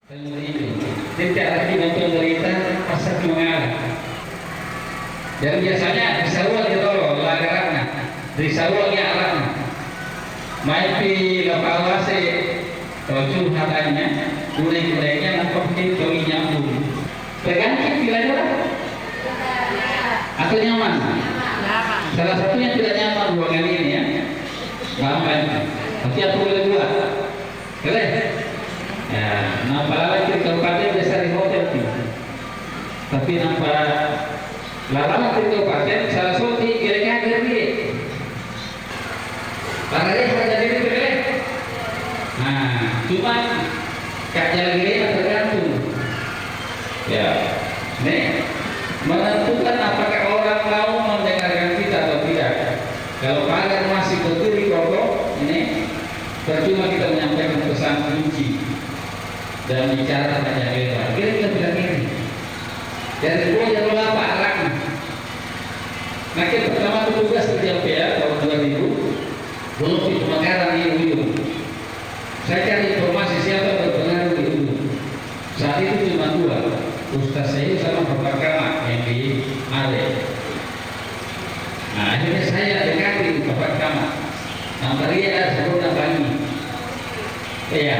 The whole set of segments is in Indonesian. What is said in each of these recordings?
Tidak lagi menderita pasar mengalah. Dan biasanya disawal ditolong lagarana, disawal ya alam. Maipi lapawase roju hatanya, gulai-gulainya nampak doi nyambung. Tergantung pilihannya atau nyaman. Salah satunya tidak nyaman ruangan ini ya. Gampang. Nanti aku boleh buat. Boleh? Ya, nampak lagi di kabupaten besar di hotel itu. Tapi nampak lama di kabupaten salah satu kira-kira gede. Padahal harga diri boleh. Nah, cuma kajian gede tergantung. Ya, nih menentukan apakah orang mau mendengarkan kita atau tidak. Kalau pagar masih berdiri kokoh, ini percuma kita menyampaikan pesan kunci dan bicara tentang lebar. Kita bilang ini. Dari dua jalur apa arahnya? Nah, kita pertama tugas di LPA tahun 2000 belum di pemekaran di ujung. Saya cari informasi siapa berpengaruh di ujung. Saat itu cuma dua, Ustaz saya sama Bapak Kama yang di Ale. Nah, akhirnya saya dekati Bapak Kama. Nampak dia ada sebelum nampangi. Iya,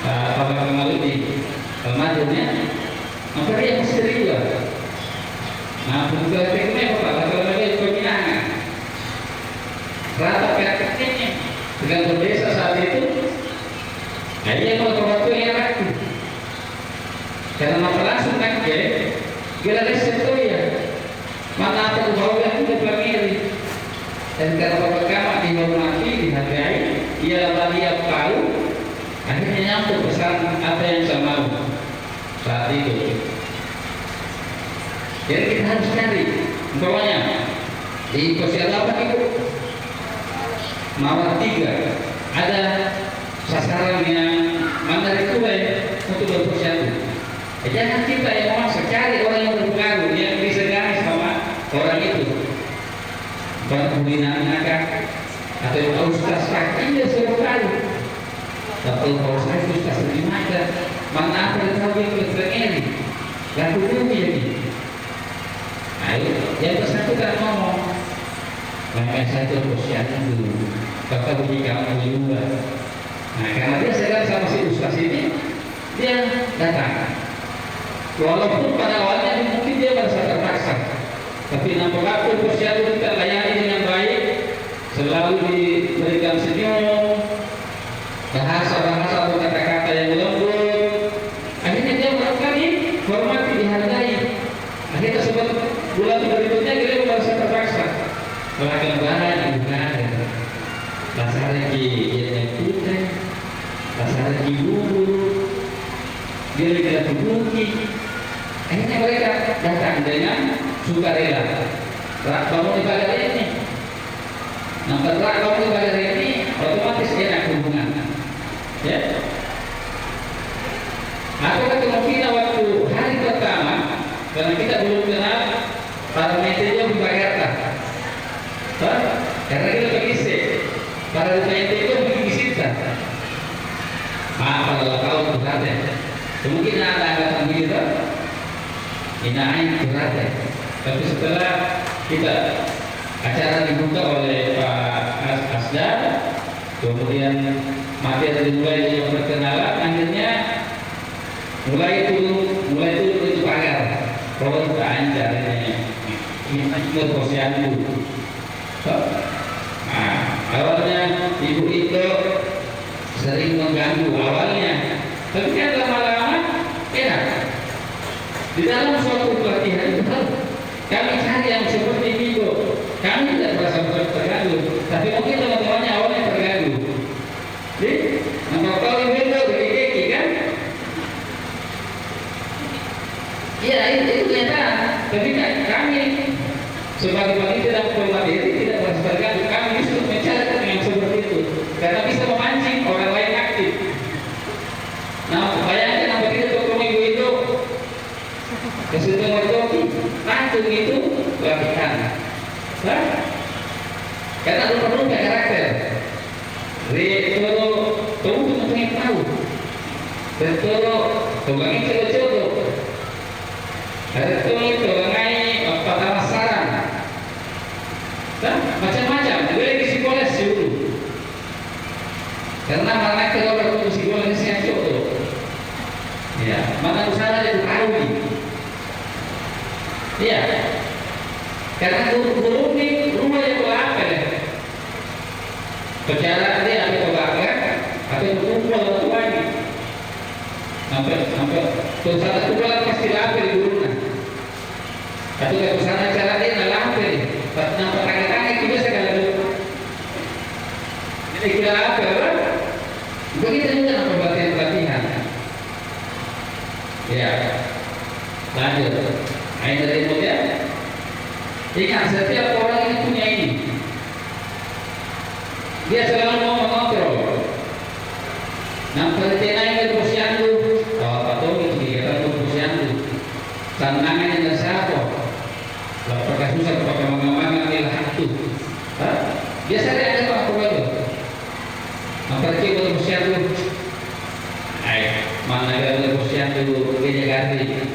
Bapak Kama di Almadunnya. Nampak dia mesti juga. Nah, bukan tekniknya Bapak, kalau mereka peminangan. Rata prakteknya dengan berdesa saat itu. Nah, dia kalau waktu yang ragu. Karena apa langsung nakde, kita riset tuh ya. Mana apa bau yang tidak pelangiri. Dan karena Bapak Kama dihormati, dihargai, ia dia tahu, akhirnya nyambung pesan apa yang saya mau saat itu. Jadi kita harus cari, umpamanya di posisi apa itu, Mawar 3 ada sasaran yang mandiri kuai untuk berposisi. Jangan kita yang masuk cari orang yang berpengaruh yang disegani sama orang itu. Pembinaan anak atau ustaz kakinya suruh tahu. Tapi ustaz di mana? Mana apa yang tahu yang berpengaruh? Lalu bumi ini. Ayo, yang bersangkutan ngomong. Maka satu posisinya dulu. Bapak bagi kamu juga. Nah, karena dia sedang sama si ustaz ini, dia datang. Walaupun pada awalnya mungkin dia merasa terpaksa, tapi nampak aku posisinya kita layani dengan baik, selalu diberikan senyum, bahasa-bahasa atau kata-kata yang lembut. Akhirnya dia melakukan hormati, dihargai. Akhirnya sebab bulan berikutnya dia merasa terpaksa melakukan bahan ibadah, pasar lagi yang putih, pasar lagi bubur, dia tidak terbukti. Akhirnya mereka datang dengan sukarela. Rak bangun ibadah ini. Nampak rak bangun ibadah ini otomatis dia nak hubungan. Ya. Apakah kemungkinan waktu hari pertama karena kita belum kenal para media dibayarkan. Karena kita pergi para media itu pergi kita. Kalau kau berada, kemungkinan ada anggapan kita. Inain berada. Tapi setelah kita acara dibuka oleh Pak Asdar, kemudian materi dimulai yang perkenalan, akhirnya mulai turun itu pagar. Kalau kita anjar ini posyandu. Nah, awalnya ibu itu sering mengganggu awalnya, tapi kan lama-lama enak. Di dalam suatu pelatihan itu kami cari yang seperti itu. Kami tidak merasa terganggu, tapi mungkin teman-temannya awalnya terganggu. Jadi, nampak kau yang beda berdiri kan? Iya, itu kenyataan. Tapi kami sebagai panitia dan pemateri tidak merasa terganggu. Kami justru mencari yang seperti itu, karena bisa memancing orang lain aktif. Nah, bayangkan apa kita ketemu ibu itu. Kesulitan berkopi, langsung itu latihan. Karena perlu karakter. Itu tahu. Betul, tukangnya coba-coba. Betul, tukangnya pemasaran. Dan macam-macam. Boleh psikoles dulu. Karena mana kalau psikoles yang coba. Ya, mana usaha itu kawin. Iya. Karena guru ini rumah yang apa ya? Bicara dia ada kebakar atau berkumpul orang tuanya. Sampai perusahaan tuan pasti lapar di gurunya. Atau perusahaan acara dia lapar. Pas nampak tangan-tangan itu biasa kalau dulu. Jadi kita lapar. Begitu juga nama pelatihan. Ya. Lanjut. Ayo dari mulia. Ingat, setiap orang ini punya ini. Dia selalu mau mengontrol. Nampak tenang ke posyandu. Apa tahu itu dia kan posyandu. Tantangan dengan siapa? Apakah susah pakai mengamankan dia hantu? Biasa dia ada apa itu? Nampak dia posyandu. Mana ada posyandu dia ganti.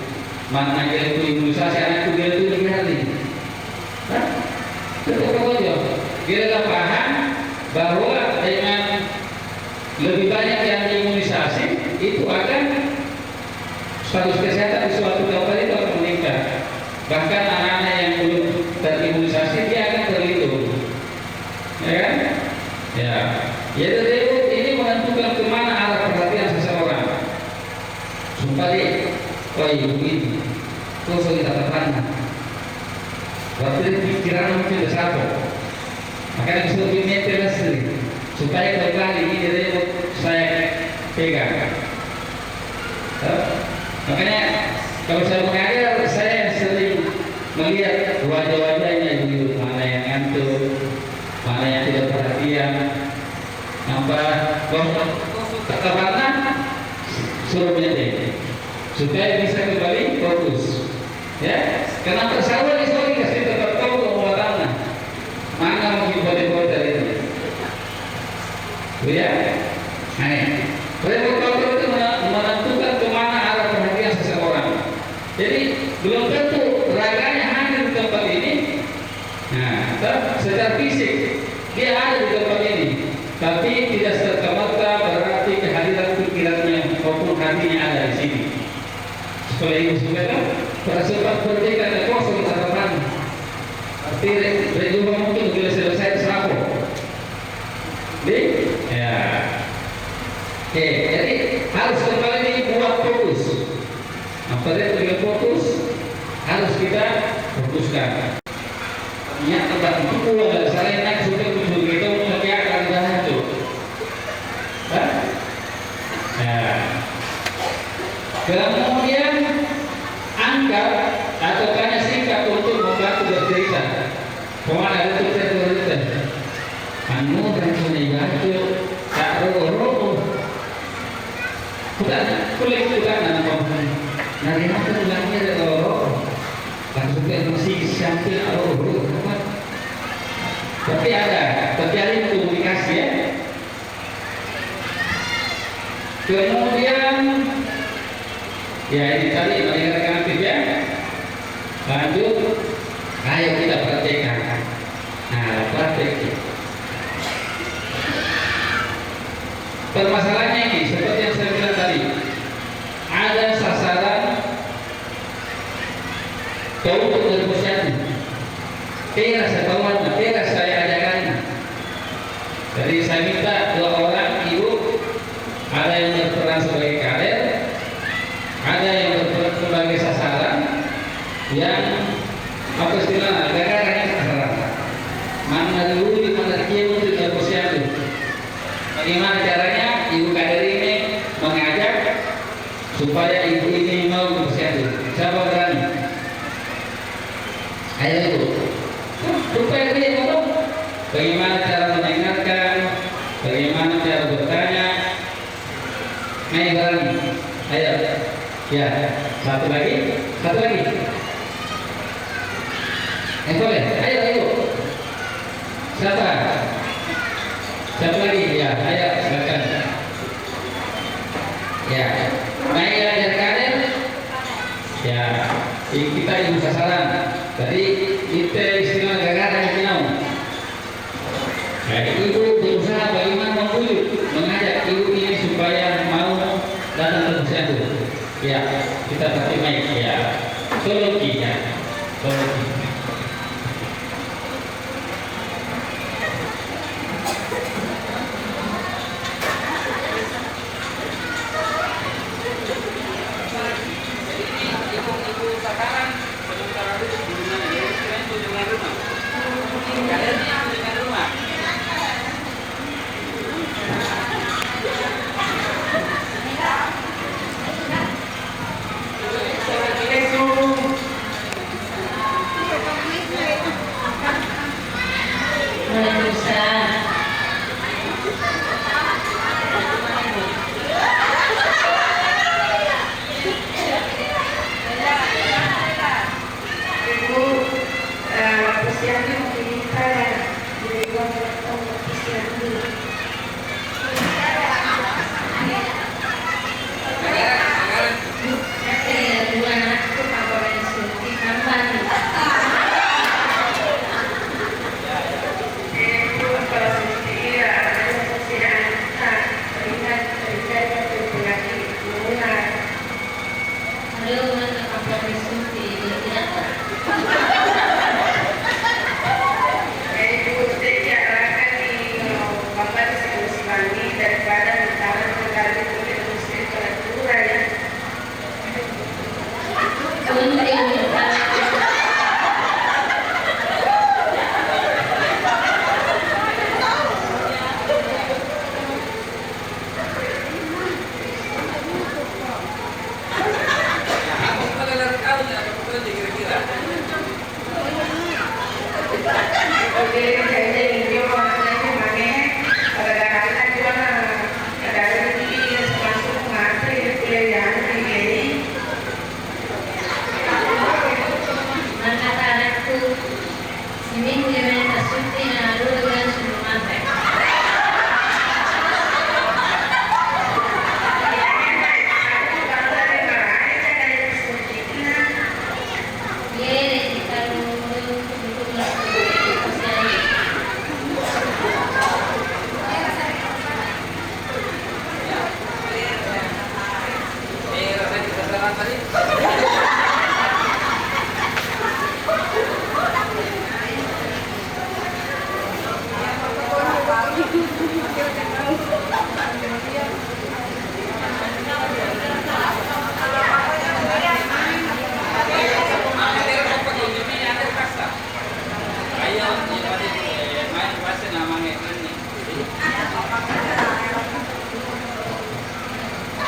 Mana dia itu imunisasi anakku dia itu diganti. Betul aja. Kita paham bahwa dengan lebih banyak yang imunisasi itu akan status kesehatan di suatu tempat itu akan meningkat. Bahkan anak-anak yang belum terimunisasi dia akan terlindung. Ya kan? Ya. Jadi ini menentukan kemana arah perhatian seseorang. Supaya begini, terus kita terpandang. Waktu itu pikiran mungkin bersatu. Makanya disuruh dimeter supaya kembali ini remote saya pegang. Makanya kalau saya mengajar saya sering melihat wajah-wajahnya itu mana yang ngantuk, mana yang tidak perhatian, nampak terkena suruh menyetir supaya bisa kembali fokus. Ya, karena tersawar di sini kasih tetap tahu pembuatannya. Mana mungkin foto-foto ini? Ya, remote itu menentukan kemana arah perhatian seseorang. Jadi belum tentu raganya hadir di tempat ini. Nah, secara fisik dia ada di tempat ini, tapi tidak serta-merta berarti kehadiran pikirannya maupun hatinya ada di sini. Supaya itu saudara, pada sempat berdekat dan kosong harapan. Arti berjumpa mungkin bila selesai serapu. Ya. Oke, jadi harus kembali dibuat fokus. Apa itu dengan fokus? Harus kita fokuskan. Ingat tempat itu pulang selain naik sudah tujuh kita mengerjakan jalan itu. Ya. Kemudian angkat atau tanya singkat untuk membantu bercerita. Kemana ada cerita? Anu dan sunyibacu tak roh. Kulit kita nanti nanti bilangnya ada roh. Langsung ke musik sampai roh. Tapi ada komunikasi ya. Kemudian ya ini tadi mendengarkan aktif ya. Lanjut, ayo kita praktekkan. Nah, praktek. Permasalahannya ini seperti yang saya bilang tadi, ada sasaran untuk negosiasi. Tidak setahuan, tidak saya ajarkan. Jadi saya minta dua orang ibu, ada yang berperan sebagai kader, ada yang berperan sebagai sasaran, yang apa istilahnya negara sasaran. Mana dulu di mana dia untuk negosiasi. Bagaimana caranya ibu kader ini mengajak supaya ibu ini mau negosiasi? Siapa berani? Ayo ibu. Supaya dia ngomong bagaimana cara mendengarkan, bagaimana cara bertanya. Ayo berani. Ayo. Ya, satu lagi. Boleh. Ayo. Siapa? Satu lagi. Ya, ayo silakan. Ya. Tadi kita istilah negara yang kita nah, ibu berusaha bagaimana membujuk, mengajak ibu ini supaya mau datang ke posyandu. Ya, kita pakai mic ya. Soloki ya. Soloki. Ibu sekarang sebentar lagi kunjungan ini kalian kunjungan rumah. Kalian ini kunjungan rumah.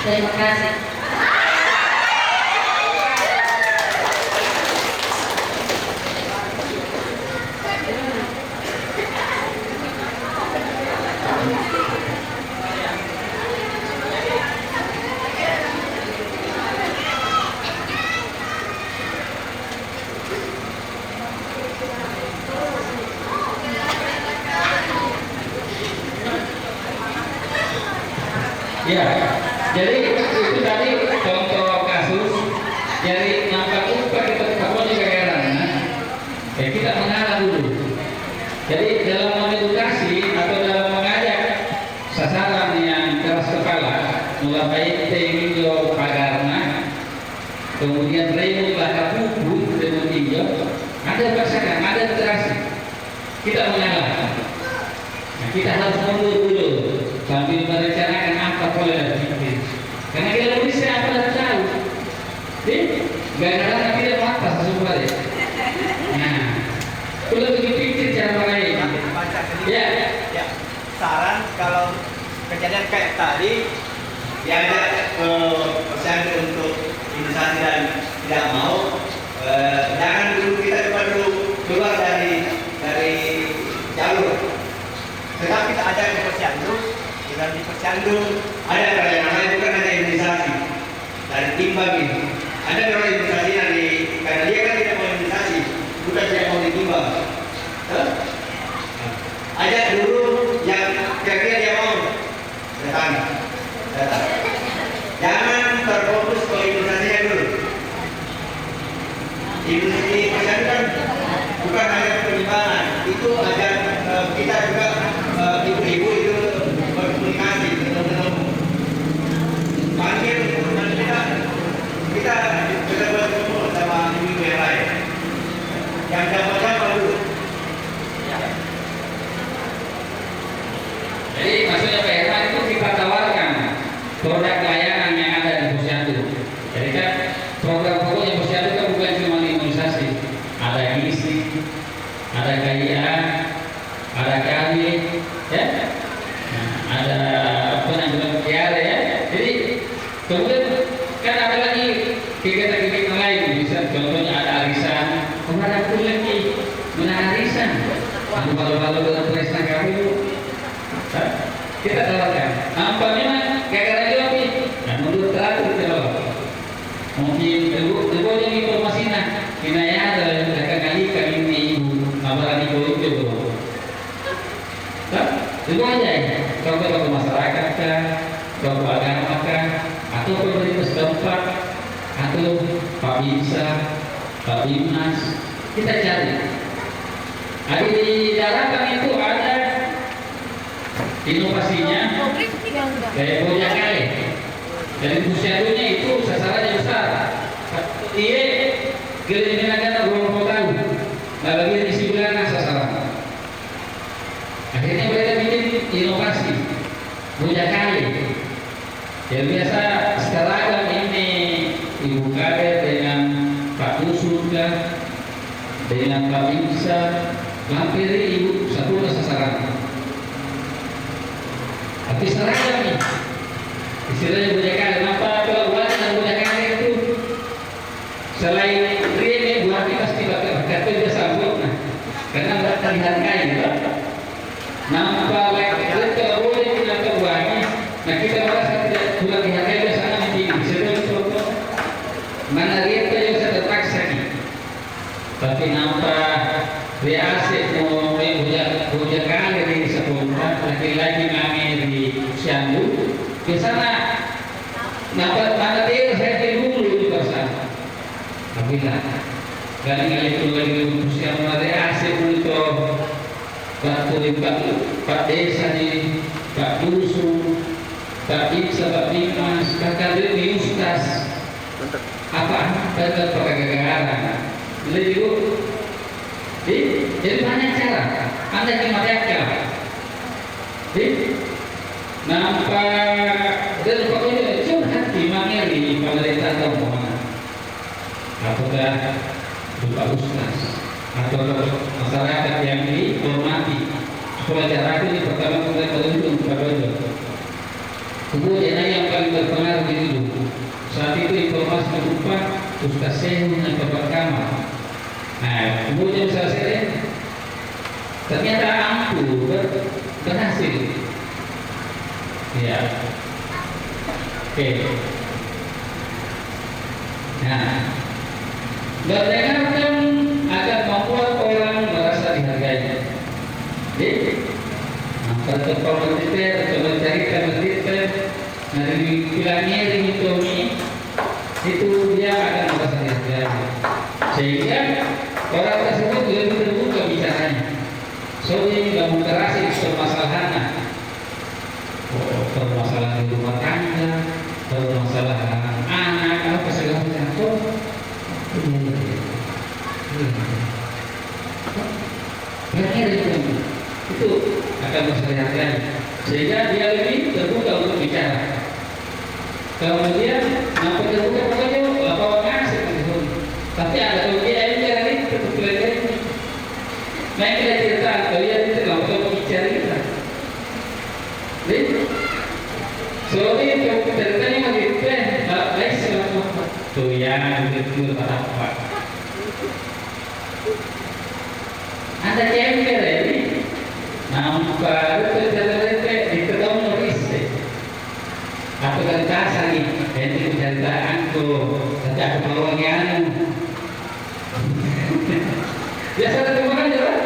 Terima kasih. Ya, jadi itu tadi contoh kasus dari nampak upah kita kapan juga karena kita mengalah dulu. Jadi dalam mengedukasi atau dalam mengajak sasaran yang keras kepala, mulai tinjau pagarna, kemudian remu belakang buku dengan tinjau, ada pasangan, ada literasi. Kita mengalah. Nah, kita harus mundur dulu sambil merencanakan apa pola pikir. Karena kita bisa apa tahu. Gara-gara tidak mata sesuatu. Nah, kalau berpikir cara lain. Ya. Saran kalau kejadian kayak tadi diajak ke posyandu untuk imunisasi dan tidak mau, jangan dulu kita keluar dari jalur. Tetap kita ajak ke posyandu. Di posyandu ada yang namanya bukan hanya imunisasi dari timbang ini. Ada orang imunisasi karena dia kan tidak mau imunisasi, bukan tidak mau ditimbang. Ajak dulu yang kira-kira dia mau datang. Jangan terfokus ke imunisasinya dulu. Imunisasi posyandu kan produk layanan yang ada di posyandu. Jadi kan program pokoknya posyandu kan bukan cuma imunisasi, ada gizi, ada KIA, ada KB, ya, nah, ada penanggulangan kiara ya. Jadi kemudian kan ada lagi kegiatan-kegiatan lain, bisa contohnya ada arisan, ada betul lagi menang arisan. Kalau dengan presiden kami kita tawarkan. Apa memang gara-gara itu api? Dan menurut terakhir kita bawa. Mungkin dulu informasinya, kinaya ada kali ini ibu amalan ibu itu. Itu aja ya. Kalau masyarakat kah, kalau agama kah, atau pemerintah setempat, atau Pak Bisa, Pak Dinas, kita cari. Ada di daratan itu ada inovasinya kayak punya kali. Jadi posyandunya itu sasarannya besar. Iya, kelebihan berapa tahun. Nah, bagian di sebelah sasaran. Akhirnya mereka bikin inovasi punya kali. Yang biasa seragam ini ibu kader dengan Pak Dusun dengan Pak Bisa, hampir ibu satu sasaran. Tapi seragam nih, istilahnya budakan. Kenapa keluar dan budakan itu selain ini buat kita pasti bakal dia sambut, nah, karena nggak terlihatkan gitu. Nampak lagi kalau boleh kita terwangi, nah kita merasa tidak kurang dihargai biasanya begini. Sebelum contoh mana dia bisa terpaksa nih, tapi nampak dia asik mau budakan dari sekolah laki-laki kami di Posyandu di sana nampak mana dia saya dulu di sana. Tapi lah kali itu lagi Posyandu ada asik untuk Pak Desa di Pak Dusun, Pak Bisa, Pak Dimas, kakak dia di Ustaz. Apa? Kakak pergagaran. Jadi banyak cara. Anda cuma lihat nampak dan pokoknya curhat di mana di pemerintah atau mana? Apakah Pak Ustaz atau masyarakat yang dihormati? Pelajaran ini pertama kita terjun kepada itu. Kemudian yang paling berpengaruh itu saat itu informasi berupa Ustaz Sehu dan Bapak Kamal. Nah, kemudian selesai ternyata ampuh berhasil. Ya, oke. Nah, mendengarkan akan membuat orang merasa dihargai. Jadi, kalau kita mencarikan detail dari bilangnya itu dia akan merasa dihargai. Sehingga orang tersebut lebih terbuka bicaranya. Soalnya nggak mengkerasi permasalahan, permasalahan di rumah tangga, permasalahan anak, apa segala macam. Itu akan bersejarah, sehingga dia lebih terbuka untuk bicara. Kemudian nampak terbuka pokoknya lapangan asik. Tapi ada kemudian bicara ini tetap belajar ini. Nah kita cerita kalian itu langsung bicara kita. Jadi, soalnya itu ceritanya masih baik selama tuh ya begitu apa. Ada cember ini, nampak itu cerita di ketemu risik. Aku kan kasar nih, ini ceritaan tuh, tapi aku peluangnya biasa ketemu aja lah.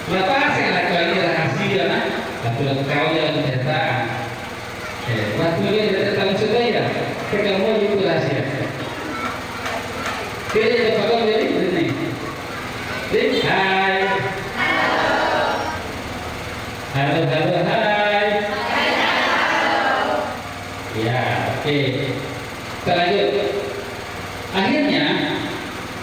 Lepas yang laki ini rahasia lah, tapi kau yang ceritaan. Waktu ini ada tamu sedaya, ketemu itu rahasia. Kita ada pakam jadi ini. Hai. Halo, hai. Ya, oke. Kita lanjut. Akhirnya,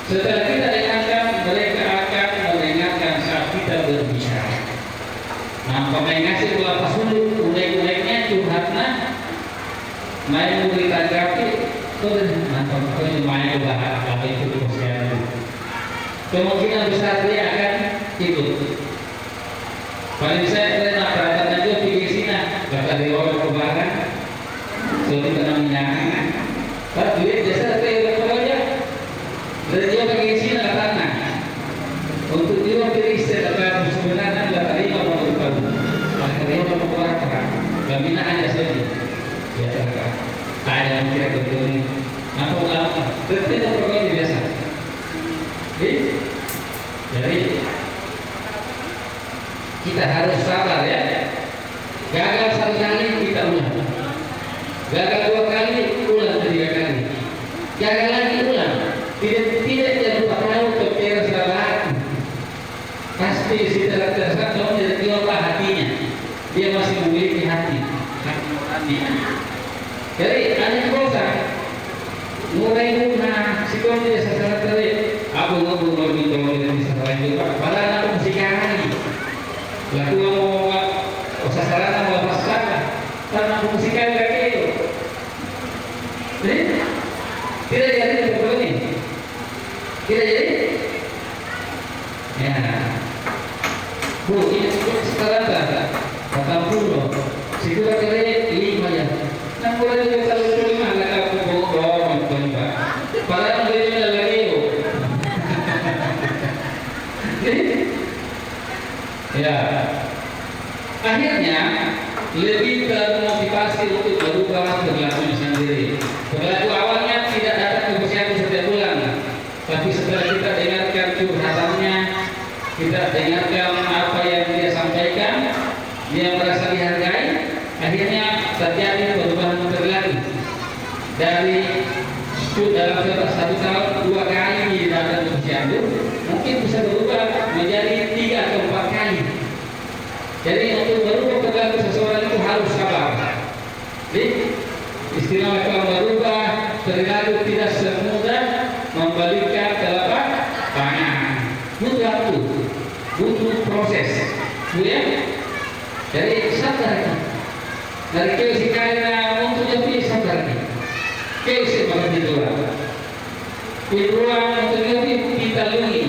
setelah kita dengarkan, mereka akan mendengarkan saat kita berbicara. Nah, pemain ngasih kelapa sulit, unek-uneknya curhatnya, main mau ditanggapi tuh nonton main bahas apa itu kesian. Kemungkinan besar dia akan ikut. Paling saya pernah perhatian aja di sini, kata dia orang kebakaran, suatu kenangan. Tapi duit jasa saya aja. Dan dia pakai sini ke tanah. Untuk dia pilih setelah sebenarnya nggak terima mau bertahu. Maka dia mau kebakaran. Gamina aja saja. Ya terkait. Ada yang kira betul ini. Apa? Tidak program biasa. Jadi kita harus sabar ya. Gagal satu kali kita ulang. Gagal dua kali ulang ketiga kali. Gagal lagi ulang. Tidak jangan lupa tahu kepira salah. Pasti si tersangka menjadi diolah hatinya. Dia masih memiliki hati nurani. Jadi ada dosa. Mulai guna si kau dia sasaran tadi. Aku ngomong lagi kalau dia bisa lain juga. Padahal aku mesti lagi. Lalu mau sasaran mau masalah. Karena aku mesti lagi itu. Jadi tidak jadi seperti ini. Tidak jadi. Ya. Bu, ini sekarang tak. Kata pulau. Si dua kali 5 ya. 6 bulan juga kalau 5 nggak aku bohong pak. Padahal dia sudah lagi itu. Ya. Akhirnya lebih termotivasi untuk berubah perilakunya sendiri. Perilaku awalnya tidak datang ke posyandu setiap bulan, tapi setelah kita dengarkan curhatannya, kita dengarkan apa yang dia sampaikan, dia merasa dihargai, akhirnya terjadi perubahan perilaku. Dari dalam 1 tahun 2 kali datang ke posyandu, mungkin bisa berubah menjadi 3 atau 4 kali. Jadi untuk berubah perilaku seseorang itu harus sabar. Jadi istilah kalau berubah perilaku tidak semudah membalikkan telapak tangan. Butuh waktu, butuh proses. Ya? Jadi sabar. Dari kesi karena untuk jadi sabar. Kesi makan tiduran. Tiduran untuk jadi kita lungi.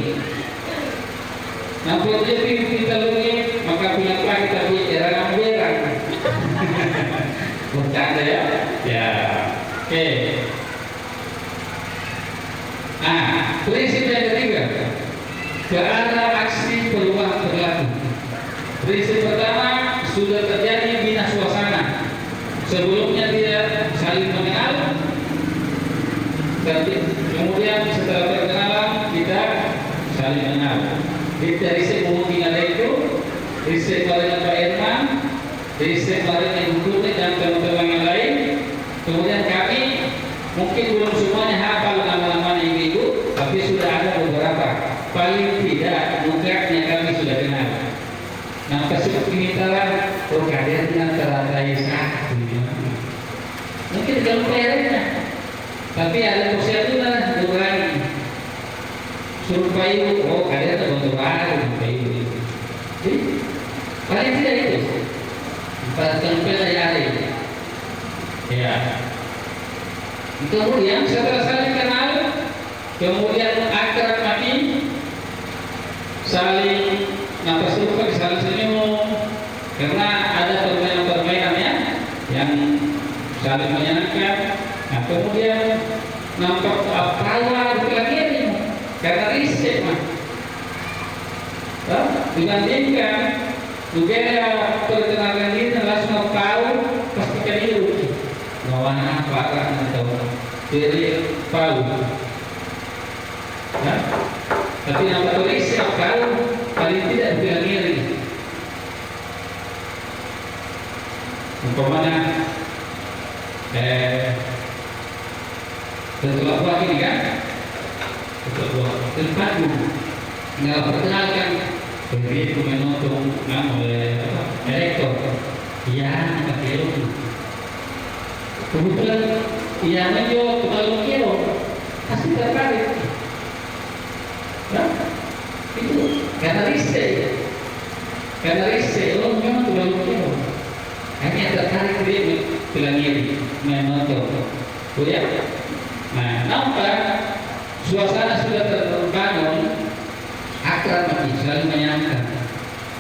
Nampak jadi kita lungi. Maka punya pagi tapi erang-erang. Bercanda ya? Ya. Oke. Prinsip yang ketiga, ke arah aksi perubahan perilaku. Prinsip pertama, sudah terjadi bina suasana. Sebelumnya tidak saling mengenal, tapi kemudian setelah perkenalan kita saling mengenal. Dari sebelum ada itu. Riset bareng Pak Irman, riset bareng Ibu Tuti dan teman-teman yang lain. Kemudian kami mungkin belum semuanya hafal nama-nama ibu-ibu, tapi sudah ada beberapa. Paling tidak mukanya kami sudah kenal. Nah, kesuk kinitaran, kalian teratai satu. Mungkin kalau kayaknya, tapi ada posisi lah berani. Suruh payu, kalian ada bentuk baru payu itu. Paling tidak itu tempel yang ada ini. Ya. Kemudian setelah saling kenal, kemudian akrab makin, saling nafas lupa, saling senyum, karena ada permainan-permainannya yang saling menyenangkan. Nah, kemudian nampak tawa lagi ini karena riset mah. Dibandingkan juga perkenalan diri langsung tahu pasti kan itu lawan apa atau jadi tahu. Ya? Tapi yang tulis yang tahu paling tidak bilang iri. Umpamanya setelah buah ini kan, setelah buah tempatmu nggak perkenalkan. Begitu menonton oleh elektor, ya pakai itu. Kebetulan ia menjual tukang kilo, pasti tertarik. Nah, itu karena riset, memang tukang kilo. Hanya tertarik dia Pilangiri menonton. Oh ya. Nah, nampak suasana sudah terbangun, akrab lagi, selalu menyenangkan.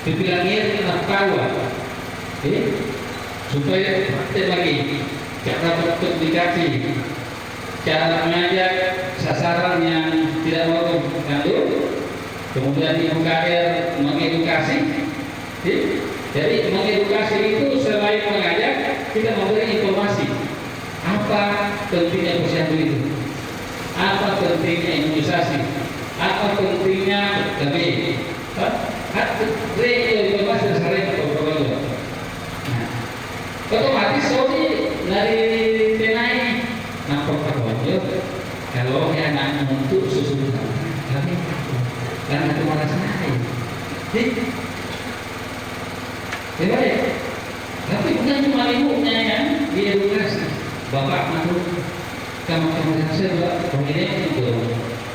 Di Pilangiri kawan, supaya praktek lagi cara berkomunikasi, cara mengajak sasaran yang tidak mau gandul, kemudian ibu kader mengedukasi. Jadi mengedukasi itu selain mengajak, kita memberi informasi apa pentingnya posyandu itu, apa pentingnya imunisasi, apa pentingnya KB, informasi sering berprogram. Otomatis Saudi dari Tenai nampak terwajib kalau yang anak untuk susu tapi karena itu malah saya. Baik, tapi bukan cuma ibunya yang diedukasi, bapak malu, kamu saya begini itu,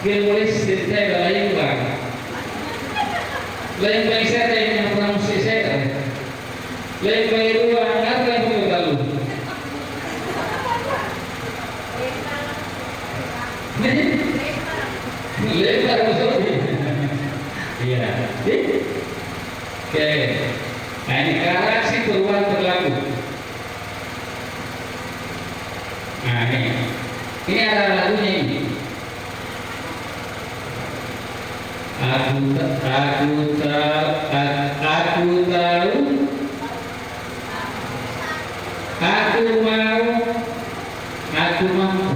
dia mulai cerita lain bang, lain bang saya yang pernah musik saya, lain bang dua apa yang perlu lalu, lebar betul, iya, oke. Nah, ini reaksi perubahan berlaku. Nah, ini ada lagunya ini. Aku mau, aku mampu.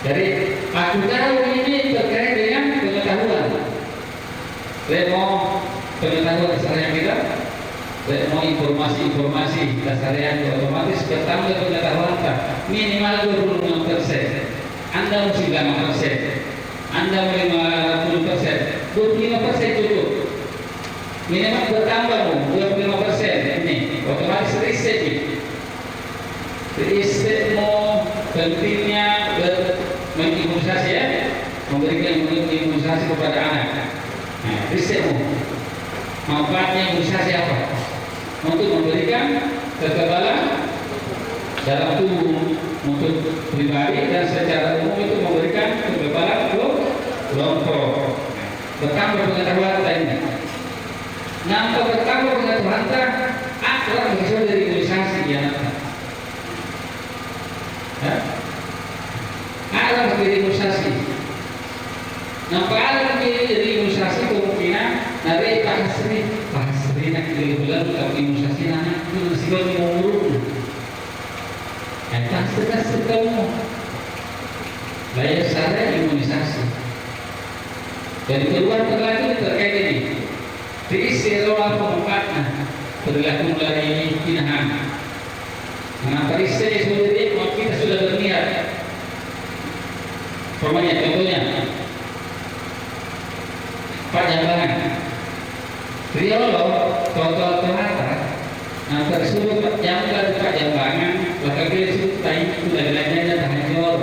Jadi aku tahu ini terkait dengan pengetahuan. Demo pengetahuan dasarnya kita. Mau informasi dasarnya otomatis bertambah pengetahuan minimal 25%. Anda mesti 5%, Anda mau 50%, 25% cukup. Minimal bertambah 25% ini otomatis riset mau pentingnya mengimunisasi ya, memberikan imunisasi kepada anak. Nah, riset manfaatnya imunisasi apa? Untuk memberikan kekebalan dalam tubuh untuk pribadi dan secara umum itu memberikan kekebalan kelompok. Bertambah pengetahuan ini. Nampak bertambah pengetahuan akrab berasal dari imunisasi ya. Akrab dari imunisasi. Nampak akrab dari imunisasi kemungkinan dari Pak Sri nak bulan kalau imunisasi anak itu masih baru umur. Pasti kamu bayar secara imunisasi. Dan kedua terlagi terkait ini. Diisi rola pemukatnya berlaku dari kinahan. Mengapa istri sendiri kita sudah berniat. Contohnya Pak Jambangan. Riolo total terata. Nah tersebut yang dari Pak Jambangan, maka dia sudah sudah belajarnya tahajud.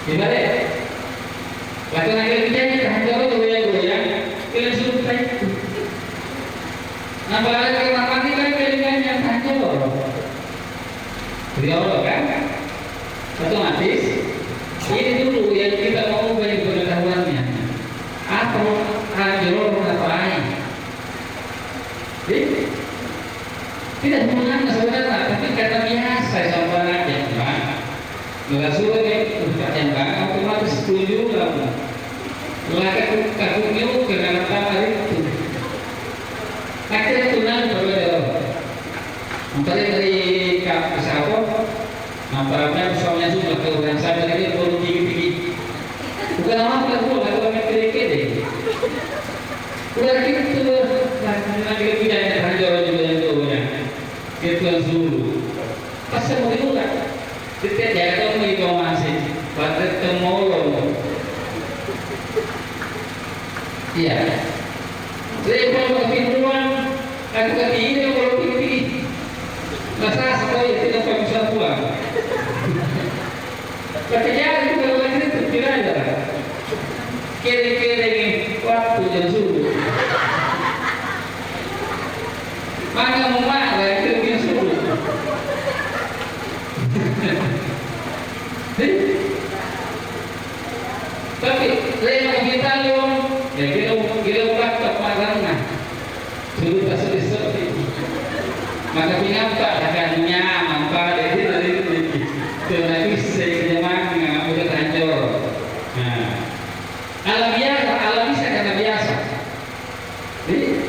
Gimana? Laki-laki kerjanya tahajud goyang-goyang, dia sudah tahu. Nah balik ke mandi kan kerjanya tahajud. Riolo kan? Otomatis ini dulu yang kita mau banyak pengetahuannya. Apa tahajud ngapain? Tidak mengapa saudara, tapi kata biasa sama aja, Pak. Nggak suruh Pak Jambang otomatis setuju kamu. Lakukan kakuknya dengan apa itu. Akhirnya tunang berbeda. Mempelai dari pesawat, nampaknya pesawatnya sudah ke orang saya dari baru tinggi. Bukan apa pun, atau orang kiri-kiri. Udah gitu, lagi tidak ada hancur juga yang doanya. Itu dulu. Pas mau juga, kita jaga mau informasi, pada temolong. Iya. Saya kalau kepikiran, aku kepikiran kalau pikir, masa sekolah tidak bisa pulang. Pekerjaan itu kalau lagi terkira aja. Kira-kira waktu jam subuh. Mana mau marah itu subuh. Tapi lema kita yung ya kita bakal marana sudah pasal seperti maka pinampak akannya mampa dari terlebih sejaman udah hancur. Nah, alam bisa karena biasa. Jadi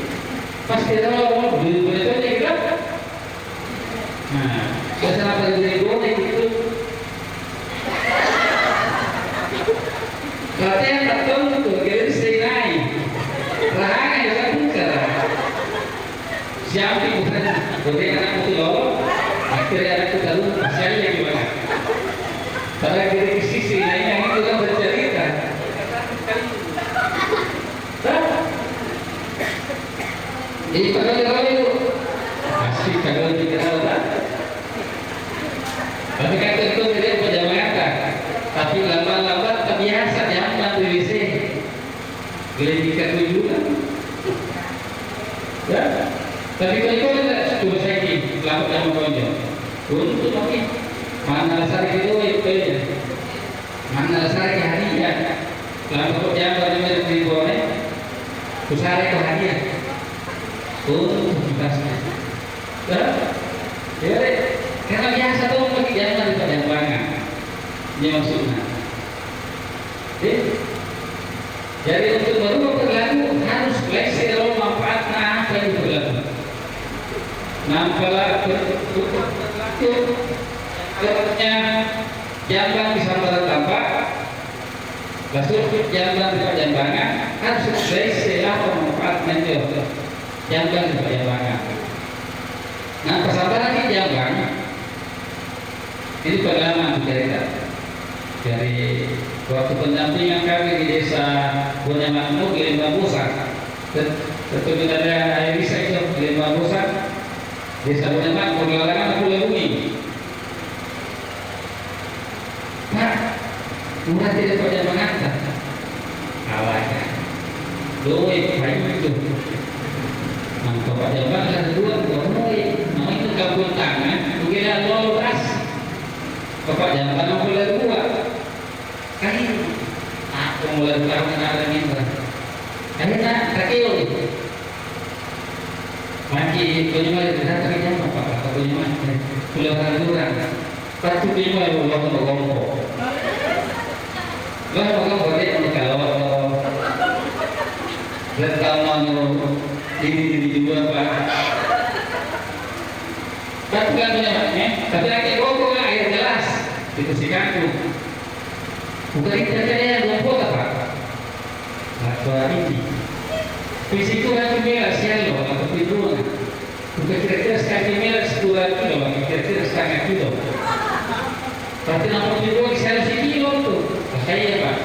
pasti kalau boleh aja gitu. Nah, biasa apa dari gue gitu. Latihan tertentu tuh, jadi senai. Rahang yang tak buka. Siapa bukan? Boleh anak itu loh. Akhirnya anak itu tahu hasilnya gimana. Karena dari sisi lain yang itu kan bercerita. Jadi kalau itu asik kalau dikenal tak. Tapi kan tentu dia berjamaah. Tapi lama-lama terbiasa jangan di WC. Geledikan tujuan. Ya. Tapi kalau tidak cuma saya lakukan sama konjol. Untuk makin mana dasar itu ya. Mana dasar hadiah. Lalu jangan pada di bawah. Usaha itu hadiah. Tugasnya. Ya, karena biasa tuh pakai jangan di banget. Ini maksudnya. Jadi untuk berubah perilaku harus fleksibel manfaatnya apa yang berlaku. Nampaklah berlaku kerja jamban bisa bertambah, basur jamban bisa jambangan harus fleksibel apa manfaatnya itu jamban bisa jambangan. Nah kesabaran di jamban ini pengalaman cerita dari waktu pendampingan kami di desa Bonyamakmur di Lembah Busa. Tentu ada air bisa itu di Lembah Busa, desa Bonyamakmur larangan Pulau Bumi. Pak, murah tidak pada mengangkat. Awalnya, doi paling itu. Maka pada bangsa dua doi, nama itu kabul tangan, mungkin ada lolos. Bapak jangan tanam mulai dua. Kain aku mulai sekarang ada minta akhirnya kakil maki penyemai tidak terjadi apa penyemai pulau Tanjurang satu lima yang mau ngomong lah ngomong boleh kalau dan kalau ini juga pak tapi kan penyemainya tapi lagi ngomong air gelas itu si kangkung. Bukan kerjanya yang kota pak. Atau ini. Fisiko kaki merah siang loh atau tidur. Bukan kira-kira kaki merah 10 kilo, kira-kira setengah kilo. Tapi nama tidur siang sekilo tuh. Saya pak.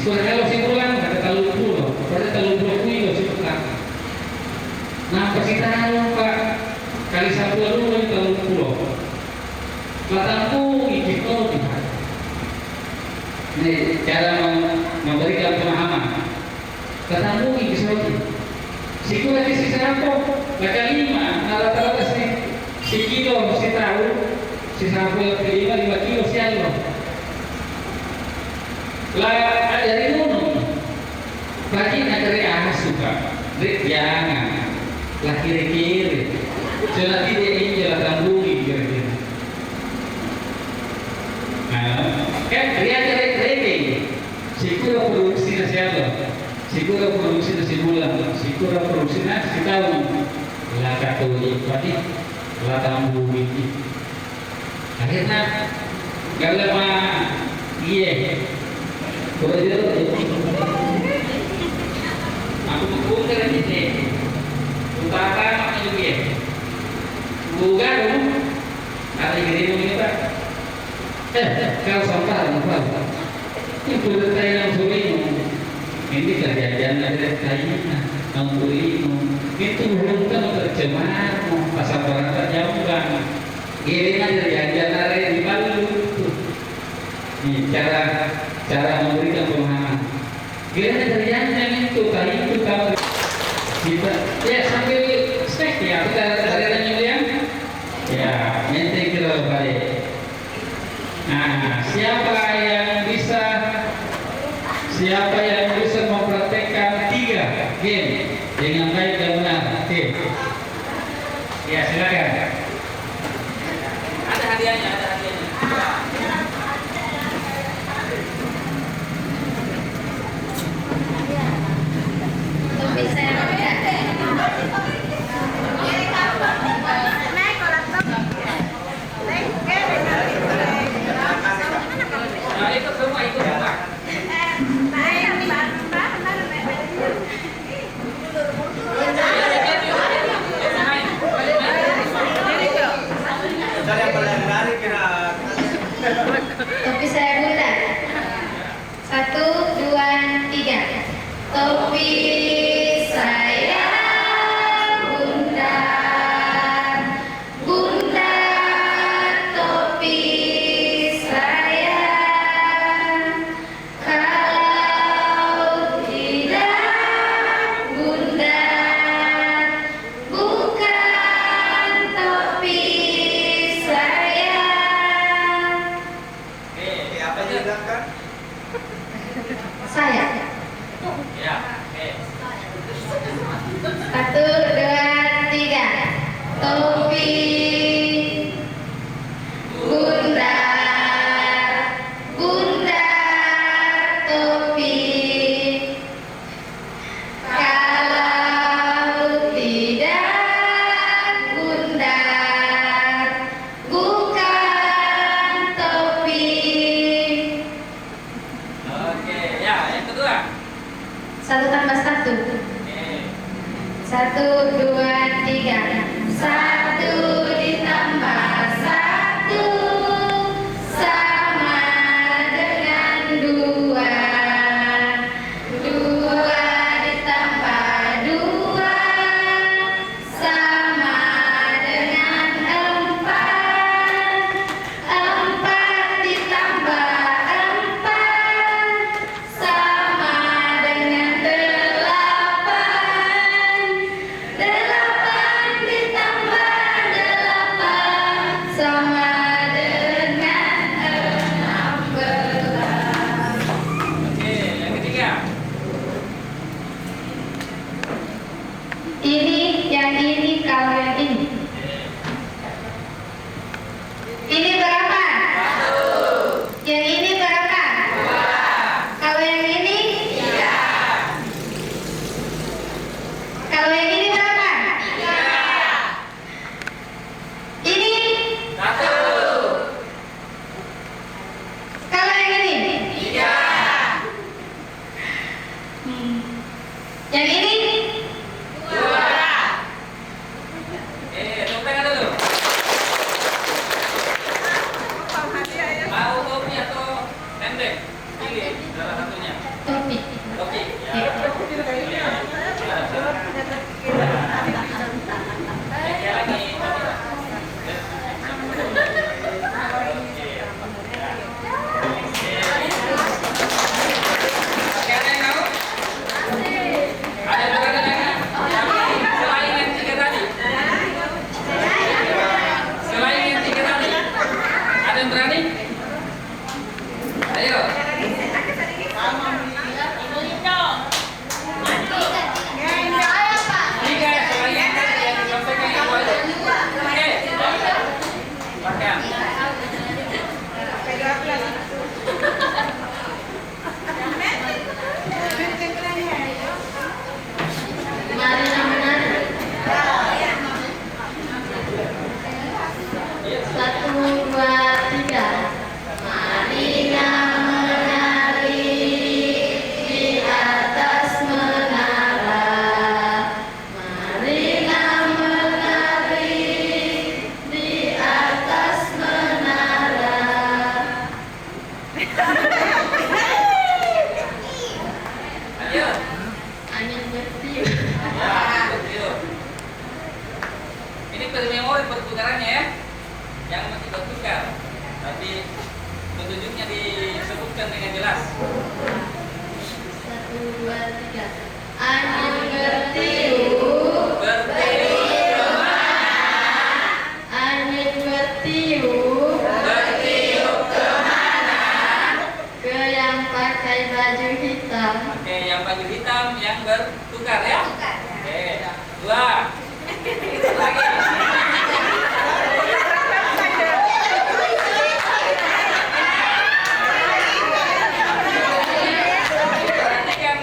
Kalau sebulan ada terlalu puluh, ada terlalu kilo sebulan. Nah pasti tahu pak. Kali 1 dulu terlalu puluh. Mataku ikut tidak. Ini cara memberikan pemahaman. Ketemu ini sesuatu. Siku lagi si sampo, laka 5, rata-rata si kilo, si tahu, si sampo lagi 5 kilo si alo. Lah dari mana? Bagi negeri ahas suka, jangan, lah kiri-kiri. Jangan tidak ini jalan tambungi kira-kira. Kan lihat dari trading, sikura produksi nasi apa, sikura produksi nasi bulan, sikura produksi nasi tahun, lah katolik tadi, lah tambu ini. Akhirnya kalau mah iya, kerja aku mengkumpul dengan ini, utara macam juga, bukan, ada yang ini pak. Kalau sampah apa? Itu berkaitan ini kejadian ada kaitan angkulino itu belum kan tercemar pasar barang terjauhan giringan kejadian ada di Palu ini cara memberikan pemahaman giringan terjadian itu tadi itu kalau kita ya sambil snack ya kita ada yang ya nanti kita balik. Nah, siapa yang bisa mempraktekkan 3 game dengan baik dan benar? Oke. Ya, silakan. Ada hadiahnya, ada hadiahnya. Topi saya muda. Nah, itu semua, itu semua. Saya paling menarik kira. Topi saya muda. 1, 2, 3. Topi saya bunda, bunda, topi saya. Kalau tidak bunda, bukan topi saya. Oke, apa yang dilakukan? Saya. Ya, oke. 1, 2, 3. Topi bunda, bunda, topi. Kalau tidak bunda, bukan topi. Oke, ya, yang kedua. 1 tambah 1. Oke. 1, 2, 3. 1 ditambah 1 sama dengan 2. 2 ditambah 2 sama dengan 4. 4 ditambah 4 sama dengan 8. 8 ditambah 8 sama dengan 16. Oke, yang ketiga. Yang ini kalau yang ini. Ini berapa? Yang ini berapa? Kalau yang ini? Kalau yang ini berapa? Ini? 1. Kalau yang ini? Yang ini? 2. Tepuk tangan dulu. Mau topi atau pendek? Pilih salah satunya. Topi. Topi. Ya. Ya. Oke, lagi. Oke, ada yang tahu? Ada yang berani lagi? Selain yang 3 tadi. Selain yang 3 tadi. Ada yang berani? Ayo. Tiga selain yang tadi yang disampaikan Ibu aja. Oke. Pakai. Mari menari. 1, 2, 3. Marilah menari di atas menara. Marilah menari di atas menara. Ayo. Angin bertiup. Ya, betul. Ini memori pertukarannya ya. Yang masih bertukar. Tapi petunjuknya disebutkan dengan jelas. 1, 2, 3. Angin bertiup. Bertiup kemana? Angin bertiup. Bertiup kemana? yang baju hitam yang bertukar ya. Tukar. Oke, 2. Lagi. Perhatikan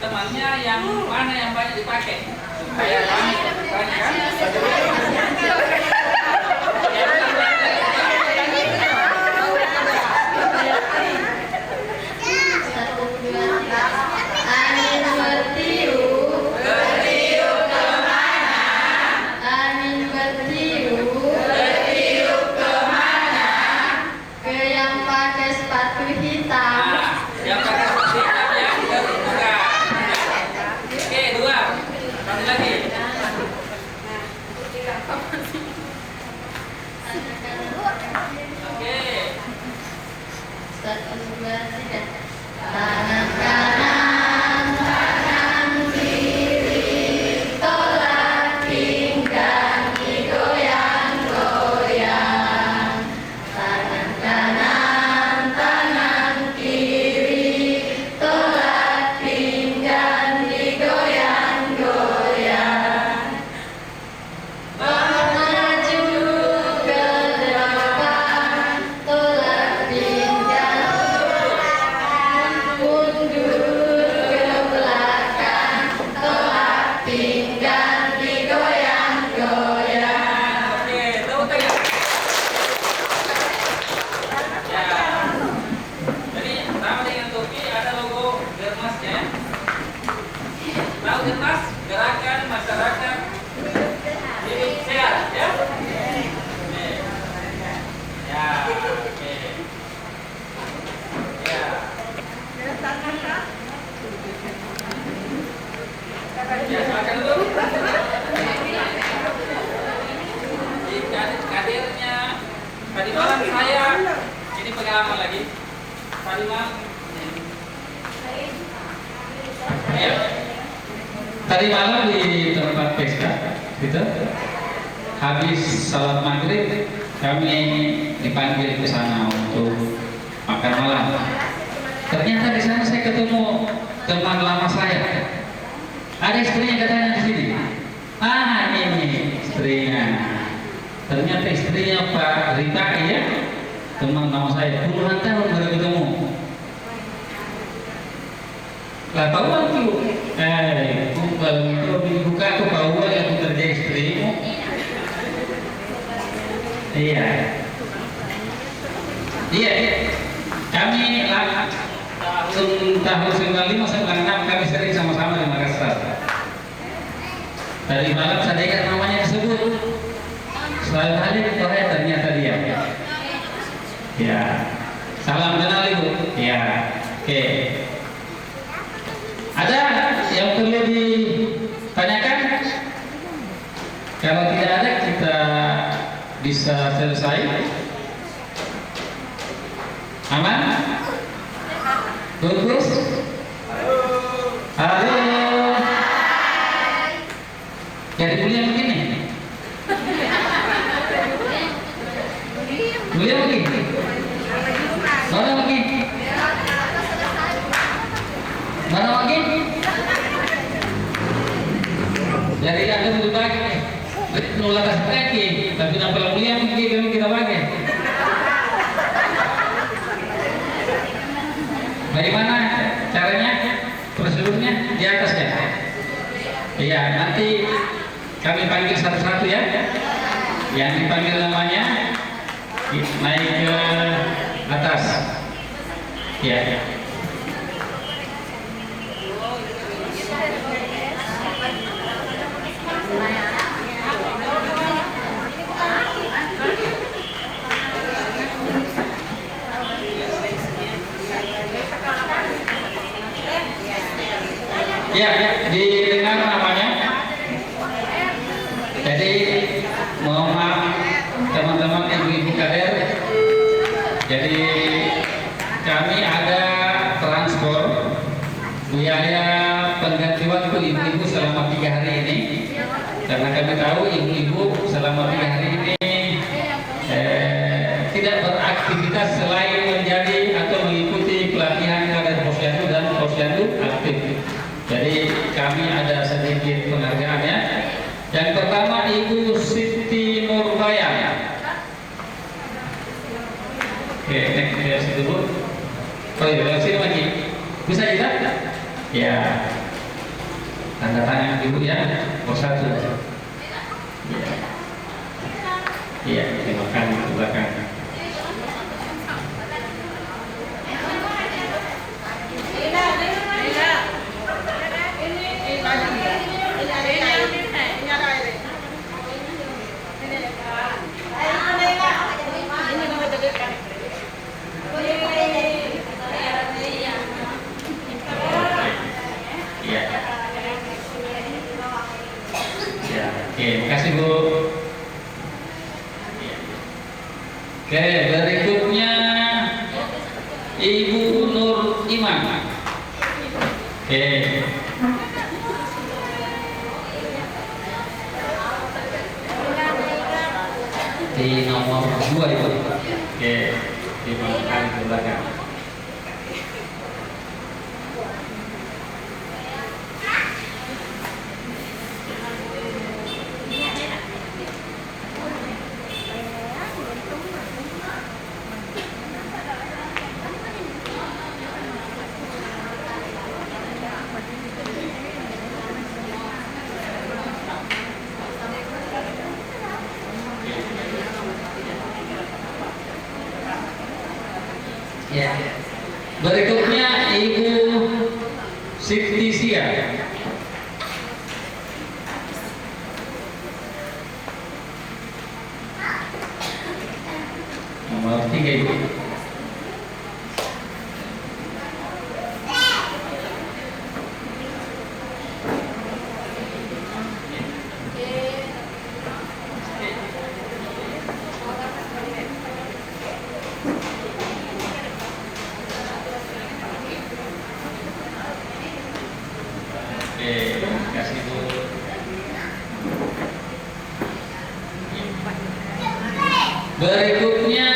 temannya yang mana yang banyak dipakai supaya kami kan. Satu, dua, tiga. Angin bertiup. Angin bertiup ke yang pakai sepatu hitam. Nah, yang pakai seperti hitam yang bertukar. Oke, 2. Satu lagi. Oke. Satu, dua, tiga. Tangan kanan, tangan kiri, tolak pinggang digoyang-goyang. Tangan kanan, tangan kiri, tolak pinggang digoyang-goyang. Maju ke depan, tolak pinggang, mundur ke belakang, tolak pinggang digoyang-goyang. Oke, tepuk tangan. Ya. Jadi sama dengan topi ada logo Germasnya. Tahu Germas? Gerakan Masyarakat Hidup Sehat ya. Oke. Ya, oke. Ya. Ya, silakan dulu. Di kadernya tadi malam saya ini pengalaman lagi. Tadi malam ya. Tadi malam di tempat pesta, gitu. Habis salat maghrib, kami dipanggil ke sana untuk makan malam. Ternyata di sana saya ketemu teman lama saya. Ada istrinya katanya di sini. Ah, ini istrinya. Ternyata istrinya Pak Rita ya, teman lama saya. Puluhan tahun baru ketemu. Lah tahu waktu, kumpul dibuka ke bawah yang kerja istrimu. Iya. Iya. Kami tahun 95 96 kami sering sama-sama di Makassar. Tadi malam saya dengar namanya disebut. Selalu hadir Korea ternyata dia. Ya. Salam kenal Ibu. Ya. Oke. Ada yang perlu ditanyakan? Kalau tidak ada kita bisa selesai. Aman? Bagus? Halo. Jadi kuliah begini? Kuliah begini? Mana lagi? Mana lagi? Jadi ada lebih baik nih. Nolak lagi, tapi nampak kuliah mungkin kita pakai. Bagaimana caranya? Prosedurnya di atas ya? Iya, nanti kami panggil satu-satu ya. Yang dipanggil namanya naik ke atas. Ya. Ya, didengar namanya. Jadi mohon maaf teman-teman ibu-ibu kader. Jadi kami ada transport biaya pengganti waktu ibu-ibu selama 3 hari ini. Karena kami tahu ibu-ibu selama 3 hari ini tidak beraktivitas selain menjadi atau mengikuti pelatihan kader posyandu dan posyandu aktif. Jadi kami ada sedikit penghargaan ya. Yang pertama Ibu Siti Nurbayang. Oke, next dulu. Oh iya, lewat sini lagi. Bisa lihat? Ya. Tanda tangan Ibu ya. Oh satu. Ya. Iya, terima kasih ke belakang. Iya. Ya, oke, makasih Bu. Iya. Oke, berikutnya Ibu Nur Iman. Oke. Di nomor 2 itu. Oke, dimakan ke belakang. Ya. Berikutnya Ibu Siti Sia. Nomor 3 Ibu. Oke, terima kasih Bu. Berikutnya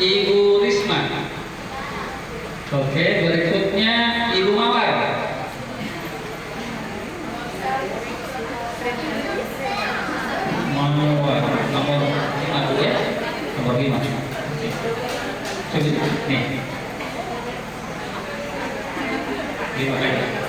Ibu Risma. Oke, berikutnya Ibu Mawar. Mawar nomor 5 Bu ya. Nomor 5. Oke. Coba nih. 5 kali.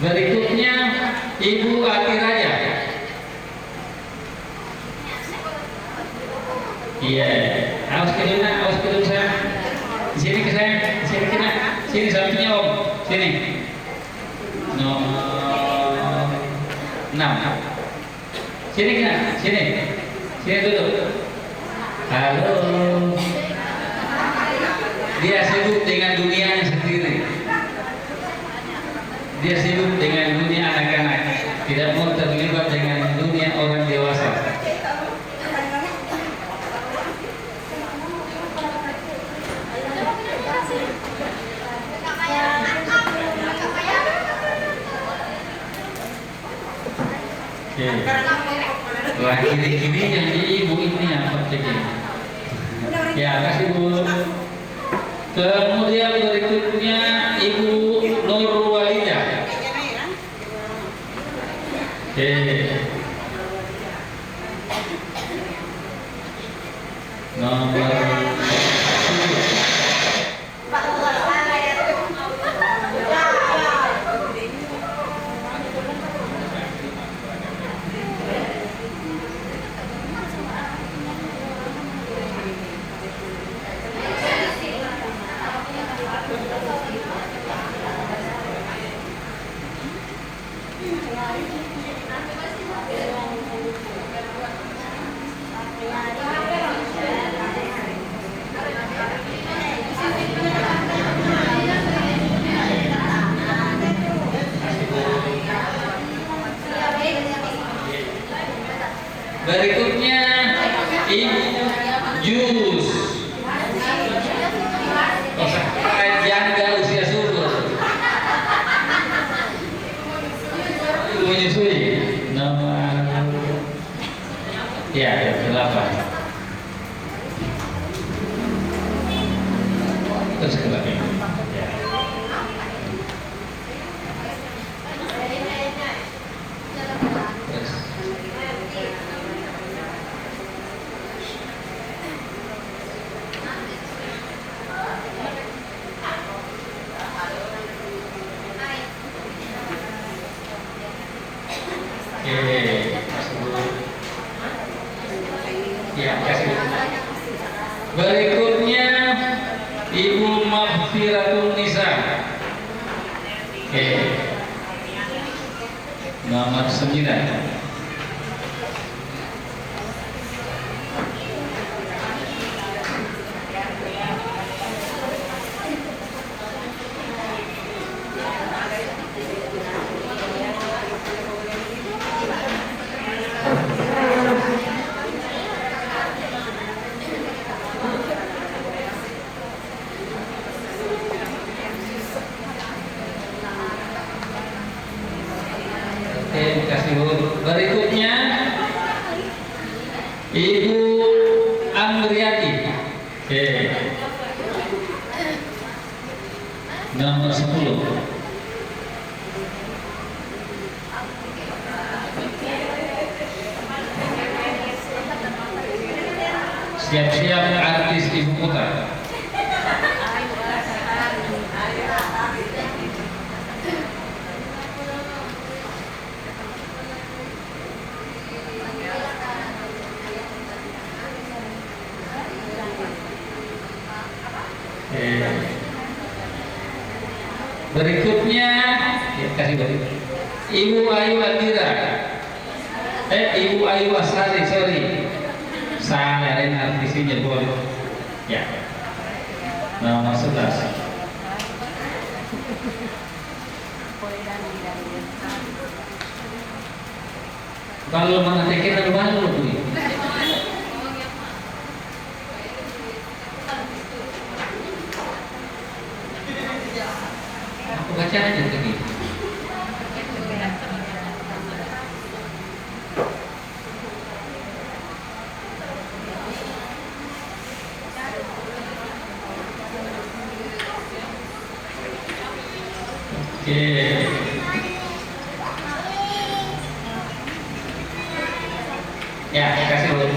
Berikutnya Ibu Ati Raja. Iya, awas ke dulu saya. Di sini ke saya, di sini kena, sini sampingnya Om, sini. Nomor 6. Sini kena, sini duduk. Halo. Dia sibuk dengan dunianya sendiri. Dia sibuk dengan dunia anak-anak, tidak mau terlibat dengan dunia orang dewasa. Oke. Laki-laki yang ibu ini yang penting. Ya, kasih Bu. Kemudian berikutnya Ibu Nur Walidah. Oke. Nomor 7. Berikutnya Ibu Jus. Ya, yang ke-8. Terus ke belakang. Ya. Terus. Oke, kasih dulu. Ya, kasih dulu. Berikutnya Ibu Maghfiratul Nisa. Oke. Nomor 9. Oke, kasih dulu. Berikutnya Ibu Amriati. Oke. Nomor 10. Siap-siap artis ibu kota. Berikutnya kasih balik. Ibu Ayu Andira. Ibu Ayu Asari, sorry. Salah, ini artisnya boleh. Ya. Nomor 11. Kalau mana tekenan malu tuh. Aku baca aja tadi. Oke. Ya, kasih dulu.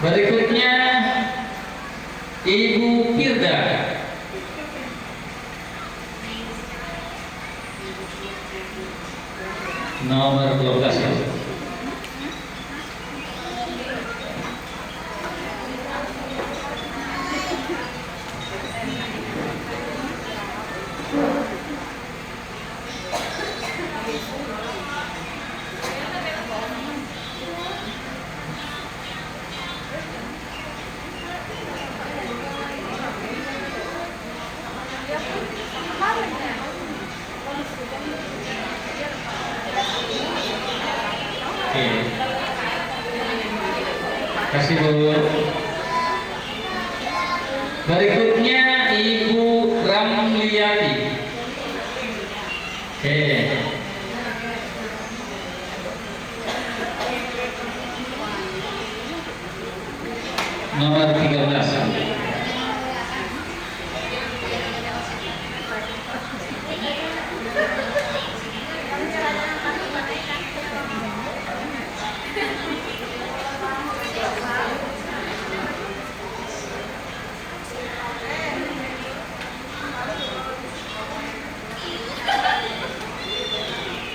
Berikutnya Ibu Firda. Nomor 12 ya. Oke. Kasih dulu. Berikutnya Ibu Ramliati. Oke. Nomor 13.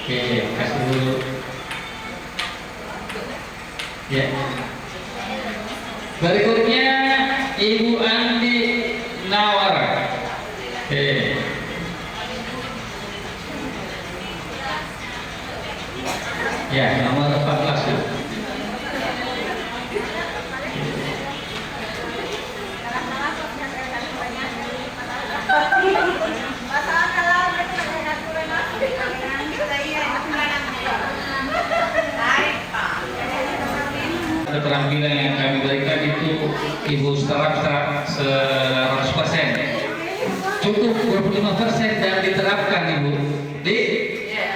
Oke, kasih dulu. Ya. Berikutnya Ibu Andi Nawara. Oke. Ya, nomor 14 ya. Keterampilan yang kami berikan itu Ibu terapkan 100%, cukup 25% dan diterapkan Ibu.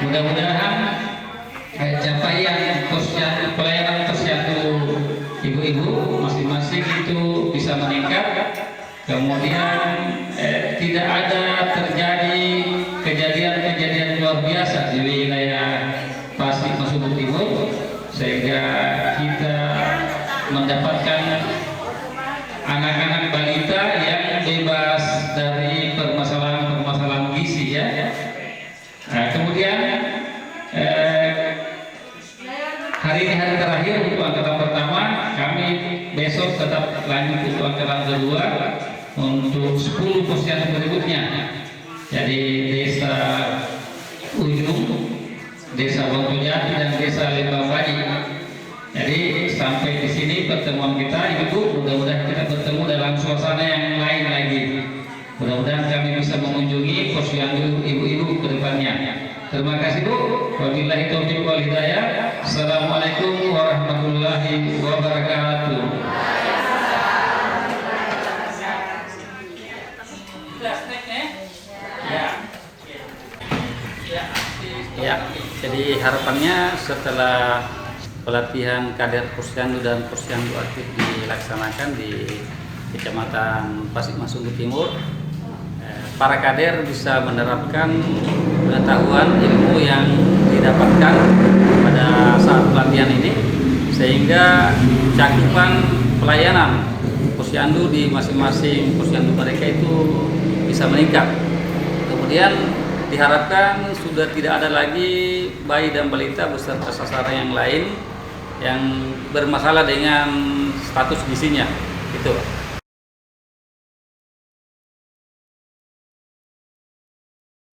Mudah-mudahan capaian pelayanan posyandu Kemudian tidak ada terjadi kejadian-kejadian luar biasa di wilayah Pasik Masuku Timur, sehingga kita mendapatkan anak-anak balita yang bebas dari permasalahan-permasalahan gizi ya. Nah, kemudian hari ini hari terakhir untuk angkatan pertama, kami besok tetap lanjut untuk angkatan kedua untuk 10 posyandu berikutnya. Jadi desa Ujung, desa Bangkojati dan desa Lembang Baji. Jadi sampai di sini pertemuan kita, Ibu, mudah-mudahan kita bertemu dalam suasana yang lain lagi. Mudah-mudahan kami bisa mengunjungi posyandu ibu-ibu ke depannya. Terima kasih Bu. Wabillahi taufiq wal hidayah. Assalamualaikum warahmatullahi wabarakatuh. Ya, jadi harapannya setelah pelatihan kader posyandu dan posyandu aktif dilaksanakan di Kecamatan Pasik Masuku Timur, para kader bisa menerapkan pengetahuan ilmu yang didapatkan pada saat pelatihan ini, sehingga cakupan pelayanan posyandu di masing-masing posyandu mereka itu bisa meningkat. Kemudian diharapkan sudah tidak ada lagi bayi dan balita beserta sasaran yang lain yang bermasalah dengan status gizinya, gitu.